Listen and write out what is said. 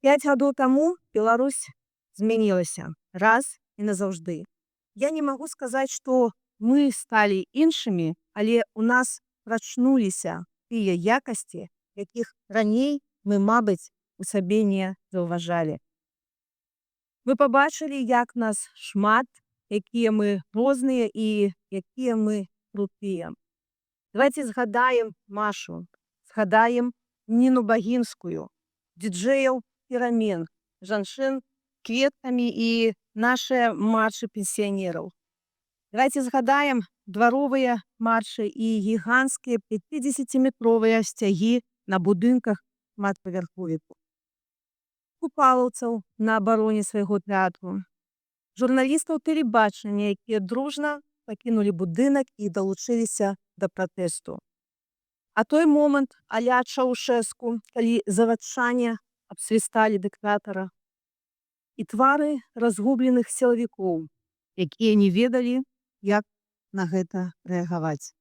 5 гадоў таму Беларусь змянілася раз і назаўжды. Я не магу сказаць, што мы сталі іншымі, але ў нас прачнуліся тыя якасці, якіх раней мы, мабыць, у сабе не заўважалі. Мы пабачылі, як нас шмат, якія мы розныя і якія мы крутыя. Давайте згадаем Машу, згадаем Ніну Багінскую, дыджэяў перамен, жанчын кветкамі і нашыя маршы пенсіянераў. Давайте згадаем дваровыя маршы і гіганцкія 50-метровыя сцягі на будынках шматпавярховікаў. Купалаўцаў на абароне свайго тэатру. Журналістаў тэлебачання, якія дружна пакінулі будынак і далучыліся да пратэсту. А той момант а-ля Чаўшэску, калі завадчане абсвісталі дыктатара. І твары разгубленых сілавікоў, якія не ведалі, як на гэта рэагаваць.